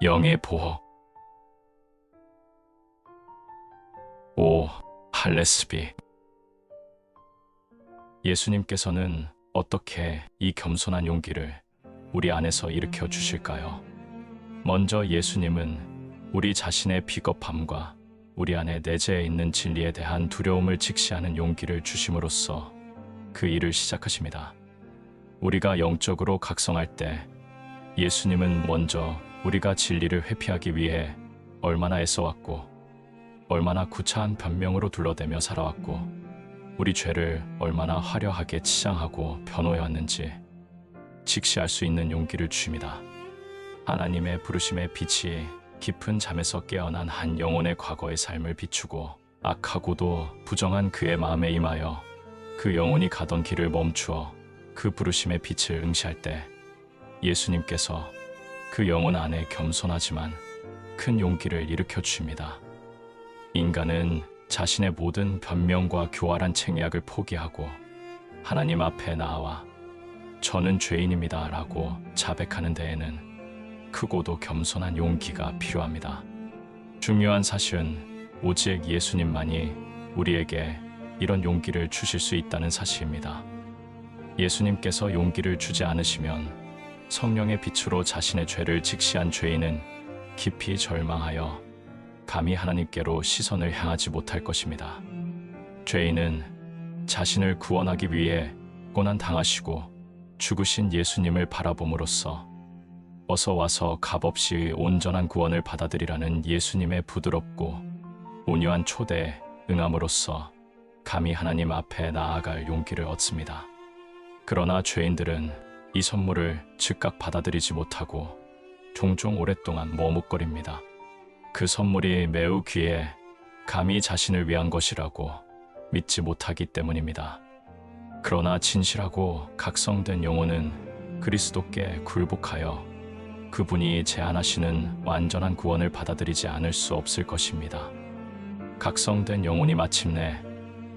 영의 보호. 오 할레스비. 예수님께서는 어떻게 이 겸손한 용기를 우리 안에서 일으켜 주실까요? 먼저 예수님은 우리 자신의 비겁함과 우리 안에 내재해 있는 진리에 대한 두려움을 직시하는 용기를 주심으로써 그 일을 시작하십니다. 우리가 영적으로 각성할 때 예수님은 먼저 우리가 진리를 회피하기 위해 얼마나 애써왔고 얼마나 구차한 변명으로 둘러대며 살아왔고 우리 죄를 얼마나 화려하게 치장하고 변호해왔는지 직시할 수 있는 용기를 주십니다. 하나님의 부르심의 빛이 깊은 잠에서 깨어난 한 영혼의 과거의 삶을 비추고 악하고도 부정한 그의 마음에 임하여 그 영혼이 가던 길을 멈추어 그 부르심의 빛을 응시할 때 예수님께서 그 영혼 안에 겸손하지만 큰 용기를 일으켜 주십니다. 인간은 자신의 모든 변명과 교활한 책략을 포기하고 하나님 앞에 나와 저는 죄인입니다 라고 자백하는 데에는 크고도 겸손한 용기가 필요합니다. 중요한 사실은 오직 예수님만이 우리에게 이런 용기를 주실 수 있다는 사실입니다. 예수님께서 용기를 주지 않으시면 성령의 빛으로 자신의 죄를 직시한 죄인은 깊이 절망하여 감히 하나님께로 시선을 향하지 못할 것입니다. 죄인은 자신을 구원하기 위해 고난 당하시고 죽으신 예수님을 바라봄으로써 어서 와서 값없이 온전한 구원을 받아들이라는 예수님의 부드럽고 온유한 초대에 응함으로써 감히 하나님 앞에 나아갈 용기를 얻습니다. 그러나 죄인들은 이 선물을 즉각 받아들이지 못하고 종종 오랫동안 머뭇거립니다. 그 선물이 매우 귀해 감히 자신을 위한 것이라고 믿지 못하기 때문입니다. 그러나 진실하고 각성된 영혼은 그리스도께 굴복하여 그분이 제안하시는 완전한 구원을 받아들이지 않을 수 없을 것입니다. 각성된 영혼이 마침내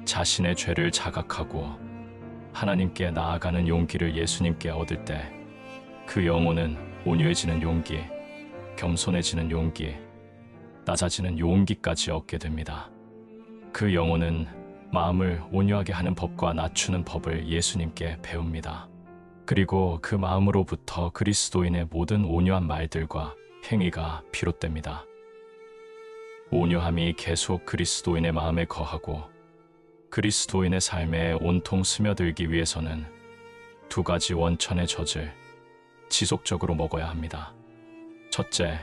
자신의 죄를 자각하고 하나님께 나아가는 용기를 예수님께 얻을 때 그 영혼은 온유해지는 용기, 겸손해지는 용기, 낮아지는 용기까지 얻게 됩니다. 그 영혼은 마음을 온유하게 하는 법과 낮추는 법을 예수님께 배웁니다. 그리고 그 마음으로부터 그리스도인의 모든 온유한 말들과 행위가 비롯됩니다. 온유함이 계속 그리스도인의 마음에 거하고 그리스도인의 삶에 온통 스며들기 위해서는 두 가지 원천의 젖을 지속적으로 먹어야 합니다. 첫째,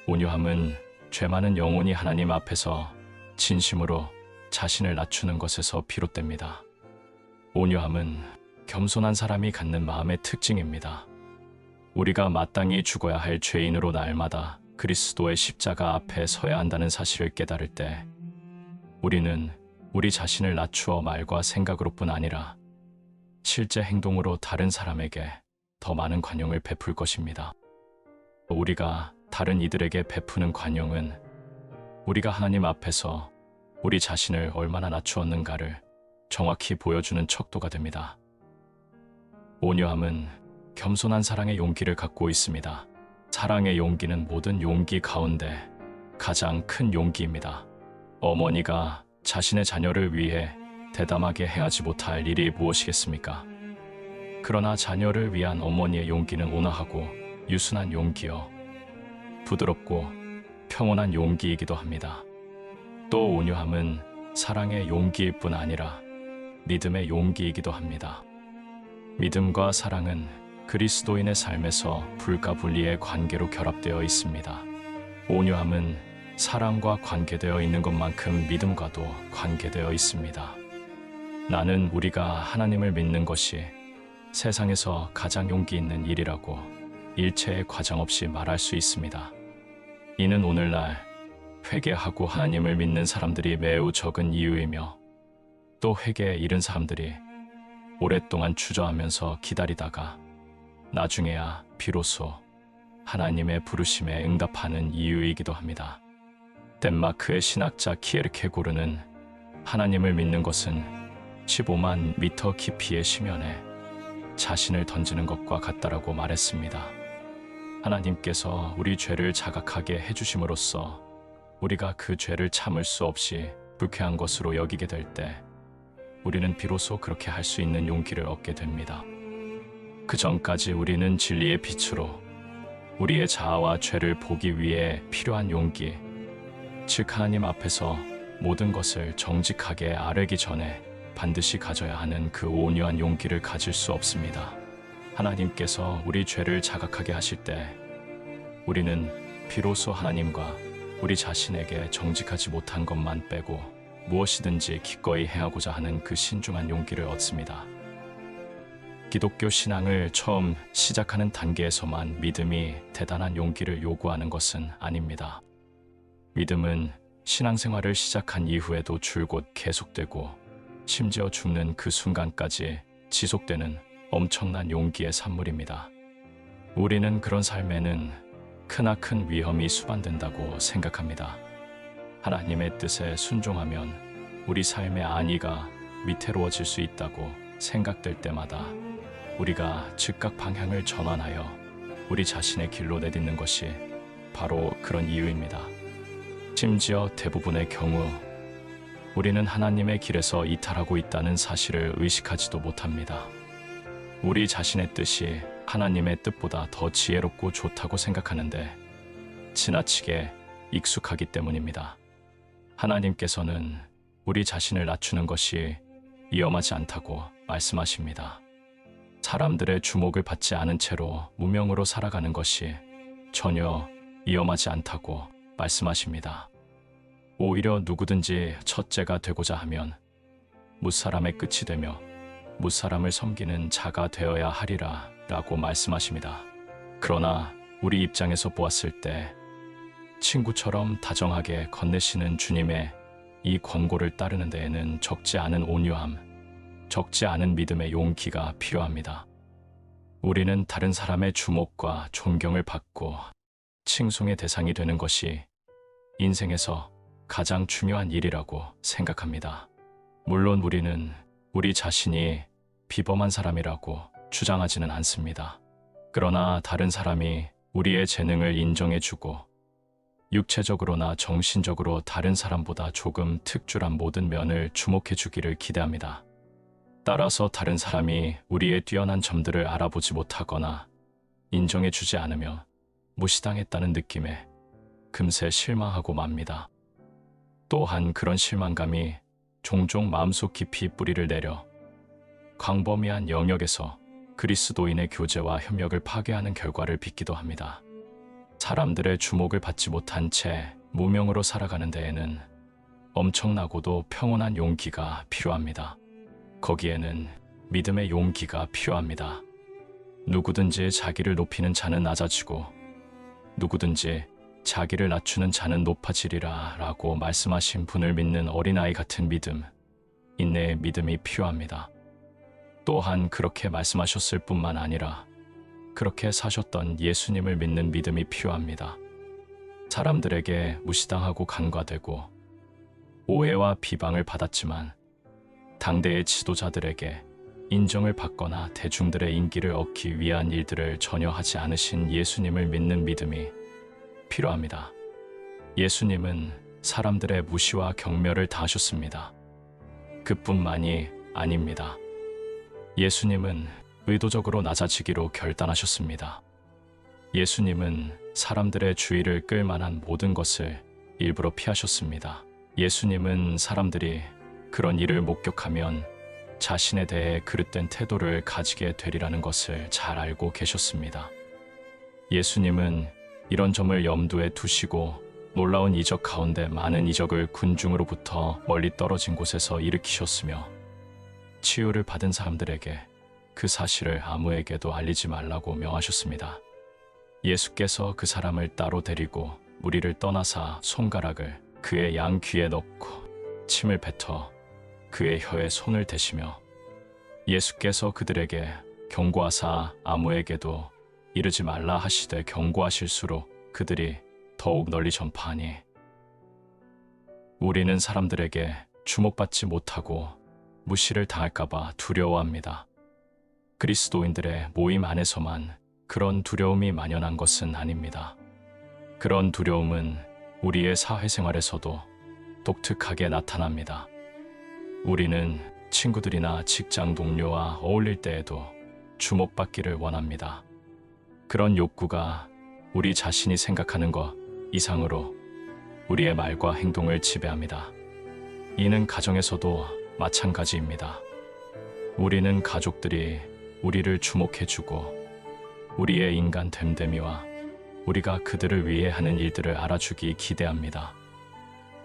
온유함은 죄 많은 영혼이 하나님 앞에서 진심으로 자신을 낮추는 것에서 비롯됩니다. 온유함은 겸손한 사람이 갖는 마음의 특징입니다. 우리가 마땅히 죽어야 할 죄인으로 날마다 그리스도의 십자가 앞에 서야 한다는 사실을 깨달을 때 우리는 우리 자신을 낮추어 말과 생각으로뿐 아니라 실제 행동으로 다른 사람에게 더 많은 관용을 베풀 것입니다. 우리가 다른 이들에게 베푸는 관용은 우리가 하나님 앞에서 우리 자신을 얼마나 낮추었는가를 정확히 보여주는 척도가 됩니다. 온유함은 겸손한 사랑의 용기를 갖고 있습니다. 사랑의 용기는 모든 용기 가운데 가장 큰 용기입니다. 어머니가 자신의 자녀를 위해 대담하게 행하지 못할 일이 무엇이겠습니까? 그러나 자녀를 위한 어머니의 용기는 온화하고 유순한 용기요, 부드럽고 평온한 용기이기도 합니다. 또 온유함은 사랑의 용기일 뿐 아니라 믿음의 용기이기도 합니다. 믿음과 사랑은 그리스도인의 삶에서 불가분리의 관계로 결합되어 있습니다. 온유함은 사랑과 관계되어 있는 것만큼 믿음과도 관계되어 있습니다. 나는 우리가 하나님을 믿는 것이 세상에서 가장 용기 있는 일이라고 일체의 과장 없이 말할 수 있습니다. 이는 오늘날 회개하고 하나님을 믿는 사람들이 매우 적은 이유이며 또 회개에 이른 사람들이 오랫동안 주저하면서 기다리다가 나중에야 비로소 하나님의 부르심에 응답하는 이유이기도 합니다. 덴마크의 신학자 키에르케고르는 하나님을 믿는 것은 15만 미터 깊이의 심연에 자신을 던지는 것과 같다라고 말했습니다. 하나님께서 우리 죄를 자각하게 해주심으로써 우리가 그 죄를 참을 수 없이 불쾌한 것으로 여기게 될 때 우리는 비로소 그렇게 할 수 있는 용기를 얻게 됩니다. 그 전까지 우리는 진리의 빛으로 우리의 자아와 죄를 보기 위해 필요한 용기, 즉 하나님 앞에서 모든 것을 정직하게 아뢰기 전에 반드시 가져야 하는 그 온유한 용기를 가질 수 없습니다. 하나님께서 우리 죄를 자각하게 하실 때 우리는 비로소 하나님과 우리 자신에게 정직하지 못한 것만 빼고 무엇이든지 기꺼이 행하고자 하는 그 신중한 용기를 얻습니다. 기독교 신앙을 처음 시작하는 단계에서만 믿음이 대단한 용기를 요구하는 것은 아닙니다. 믿음은 신앙생활을 시작한 이후에도 줄곧 계속되고 심지어 죽는 그 순간까지 지속되는 엄청난 용기의 산물입니다. 우리는 그런 삶에는 크나큰 위험이 수반된다고 생각합니다. 하나님의 뜻에 순종하면 우리 삶의 안위가 위태로워질 수 있다고 생각될 때마다 우리가 즉각 방향을 전환하여 우리 자신의 길로 내딛는 것이 바로 그런 이유입니다. 심지어 대부분의 경우 우리는 하나님의 길에서 이탈하고 있다는 사실을 의식하지도 못합니다. 우리 자신의 뜻이 하나님의 뜻보다 더 지혜롭고 좋다고 생각하는데 지나치게 익숙하기 때문입니다. 하나님께서는 우리 자신을 낮추는 것이 위험하지 않다고 말씀하십니다. 사람들의 주목을 받지 않은 채로 무명으로 살아가는 것이 전혀 위험하지 않다고 말씀하십니다. 오히려 누구든지 첫째가 되고자 하면 무사람의 끝이 되며 무사람을 섬기는 자가 되어야 하리라 라고 말씀하십니다. 그러나 우리 입장에서 보았을 때 친구처럼 다정하게 건네시는 주님의 이 권고를 따르는 데에는 적지 않은 온유함, 적지 않은 믿음의 용기가 필요합니다. 우리는 다른 사람의 주목과 존경을 받고 칭송의 대상이 되는 것이 인생에서 가장 중요한 일이라고 생각합니다. 물론 우리는 우리 자신이 비범한 사람이라고 주장하지는 않습니다. 그러나 다른 사람이 우리의 재능을 인정해주고 육체적으로나 정신적으로 다른 사람보다 조금 특출한 모든 면을 주목해주기를 기대합니다. 따라서 다른 사람이 우리의 뛰어난 점들을 알아보지 못하거나 인정해주지 않으며 무시당했다는 느낌에 금세 실망하고 맙니다. 또한 그런 실망감이 종종 마음속 깊이 뿌리를 내려 광범위한 영역에서 그리스도인의 교제와 협력을 파괴하는 결과를 빚기도 합니다. 사람들의 주목을 받지 못한 채 무명으로 살아가는 데에는 엄청나고도 평온한 용기가 필요합니다. 거기에는 믿음의 용기가 필요합니다. 누구든지 자기를 높이는 자는 낮아지고 누구든지 자기를 낮추는 자는 높아지리라 라고 말씀하신 분을 믿는 어린아이 같은 믿음, 인내의 믿음이 필요합니다. 또한 그렇게 말씀하셨을 뿐만 아니라 그렇게 사셨던 예수님을 믿는 믿음이 필요합니다. 사람들에게 무시당하고 간과되고 오해와 비방을 받았지만 당대의 지도자들에게 인정을 받거나 대중들의 인기를 얻기 위한 일들을 전혀 하지 않으신 예수님을 믿는 믿음이 필요합니다. 예수님은 사람들의 무시와 경멸을 다하셨습니다. 그뿐만이 아닙니다. 예수님은 의도적으로 낮아지기로 결단하셨습니다. 예수님은 사람들의 주의를 끌 만한 모든 것을 일부러 피하셨습니다. 예수님은 사람들이 그런 일을 목격하면 자신에 대해 그릇된 태도를 가지게 되리라는 것을 잘 알고 계셨습니다. 예수님은 이런 점을 염두에 두시고 놀라운 이적 가운데 많은 이적을 군중으로부터 멀리 떨어진 곳에서 일으키셨으며 치유를 받은 사람들에게 그 사실을 아무에게도 알리지 말라고 명하셨습니다. 예수께서 그 사람을 따로 데리고 무리를 떠나사 손가락을 그의 양 귀에 넣고 침을 뱉어 그의 혀에 손을 대시며 예수께서 그들에게 경고하사 아무에게도 이르지 말라 하시되 경고하실수록 그들이 더욱 널리 전파하니 우리는 사람들에게 주목받지 못하고 무시를 당할까 봐 두려워합니다. 그리스도인들의 모임 안에서만 그런 두려움이 만연한 것은 아닙니다. 그런 두려움은 우리의 사회생활에서도 독특하게 나타납니다. 우리는 친구들이나 직장 동료와 어울릴 때에도 주목받기를 원합니다. 그런 욕구가 우리 자신이 생각하는 것 이상으로 우리의 말과 행동을 지배합니다. 이는 가정에서도 마찬가지입니다. 우리는 가족들이 우리를 주목해주고 우리의 인간 됨됨이와 우리가 그들을 위해 하는 일들을 알아주기 기대합니다.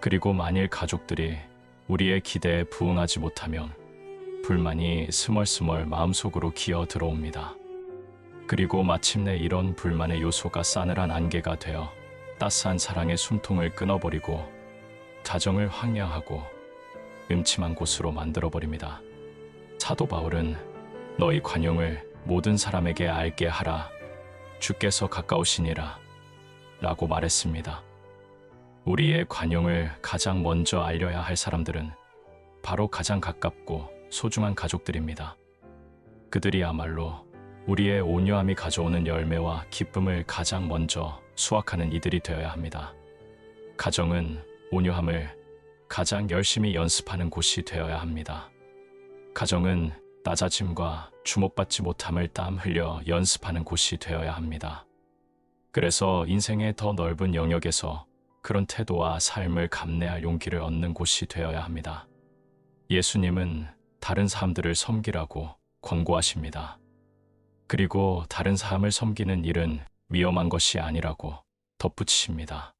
그리고 만일 가족들이 우리의 기대에 부응하지 못하면 불만이 스멀스멀 마음속으로 기어 들어옵니다. 그리고 마침내 이런 불만의 요소가 싸늘한 안개가 되어 따스한 사랑의 숨통을 끊어버리고 가정을 황량하고 음침한 곳으로 만들어버립니다. 사도 바울은 너희 관용을 모든 사람에게 알게 하라. 주께서 가까우시니라. 라고 말했습니다. 우리의 관용을 가장 먼저 알려야 할 사람들은 바로 가장 가깝고 소중한 가족들입니다. 그들이야말로 우리의 온유함이 가져오는 열매와 기쁨을 가장 먼저 수확하는 이들이 되어야 합니다. 가정은 온유함을 가장 열심히 연습하는 곳이 되어야 합니다. 가정은 낮아짐과 주목받지 못함을 땀 흘려 연습하는 곳이 되어야 합니다. 그래서 인생의 더 넓은 영역에서 그런 태도와 삶을 감내할 용기를 얻는 곳이 되어야 합니다. 예수님은 다른 사람들을 섬기라고 권고하십니다. 그리고 다른 사람을 섬기는 일은 위험한 것이 아니라고 덧붙이십니다.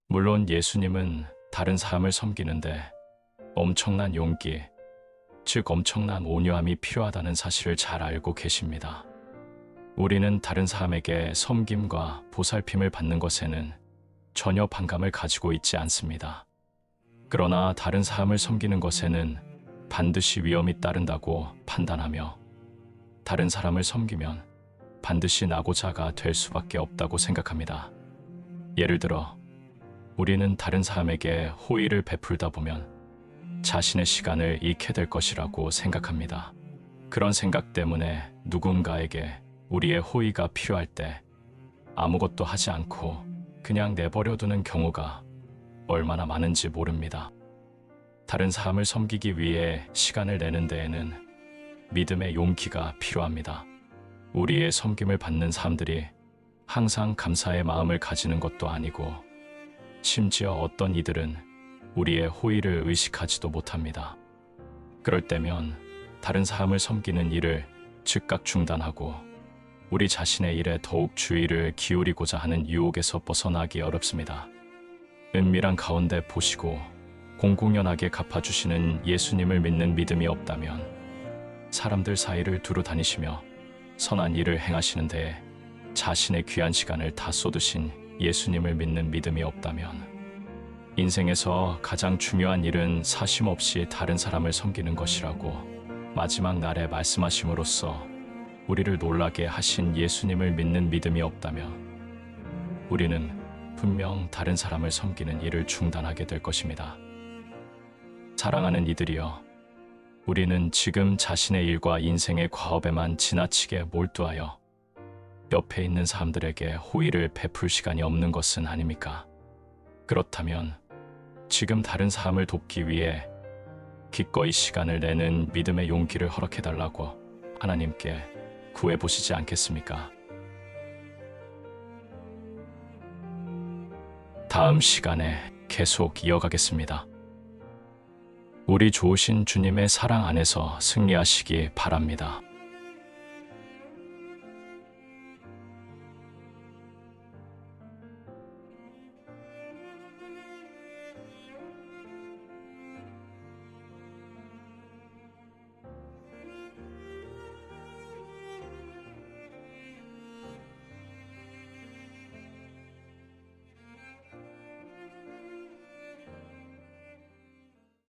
물론 예수님은 다른 사람을 섬기는데 엄청난 용기, 즉 엄청난 온유함이 필요하다는 사실을 잘 알고 계십니다. 우리는 다른 사람에게 섬김과 보살핌을 받는 것에는 전혀 반감을 가지고 있지 않습니다. 그러나 다른 사람을 섬기는 것에는 반드시 위험이 따른다고 판단하며 다른 사람을 섬기면 반드시 낙오자가 될 수밖에 없다고 생각합니다. 예를 들어 우리는 다른 사람에게 호의를 베풀다 보면 자신의 시간을 잃게 될 것이라고 생각합니다. 그런 생각 때문에 누군가에게 우리의 호의가 필요할 때 아무것도 하지 않고 그냥 내버려두는 경우가 얼마나 많은지 모릅니다. 다른 사람을 섬기기 위해 시간을 내는 데에는 믿음의 용기가 필요합니다. 우리의 섬김을 받는 사람들이 항상 감사의 마음을 가지는 것도 아니고 심지어 어떤 이들은 우리의 호의를 의식하지도 못합니다. 그럴 때면 다른 사람을 섬기는 일을 즉각 중단하고 우리 자신의 일에 더욱 주의를 기울이고자 하는 유혹에서 벗어나기 어렵습니다. 은밀한 가운데 보시고 공공연하게 갚아주시는 예수님을 믿는 믿음이 없다면 사람들 사이를 두루 다니시며 선한 일을 행하시는 데에 자신의 귀한 시간을 다 쏟으신 예수님을 믿는 믿음이 없다면 인생에서 가장 중요한 일은 사심 없이 다른 사람을 섬기는 것이라고 마지막 날에 말씀하심으로써 우리를 놀라게 하신 예수님을 믿는 믿음이 없다면 우리는 분명 다른 사람을 섬기는 일을 중단하게 될 것입니다. 사랑하는 이들이여, 우리는 지금 자신의 일과 인생의 과업에만 지나치게 몰두하여 옆에 있는 사람들에게 호의를 베풀 시간이 없는 것은 아닙니까? 그렇다면 지금 다른 사람을 돕기 위해 기꺼이 시간을 내는 믿음의 용기를 허락해달라고 하나님께 구해보시지 않겠습니까? 다음 시간에 계속 이어가겠습니다. 우리 좋으신 주님의 사랑 안에서 승리하시기 바랍니다.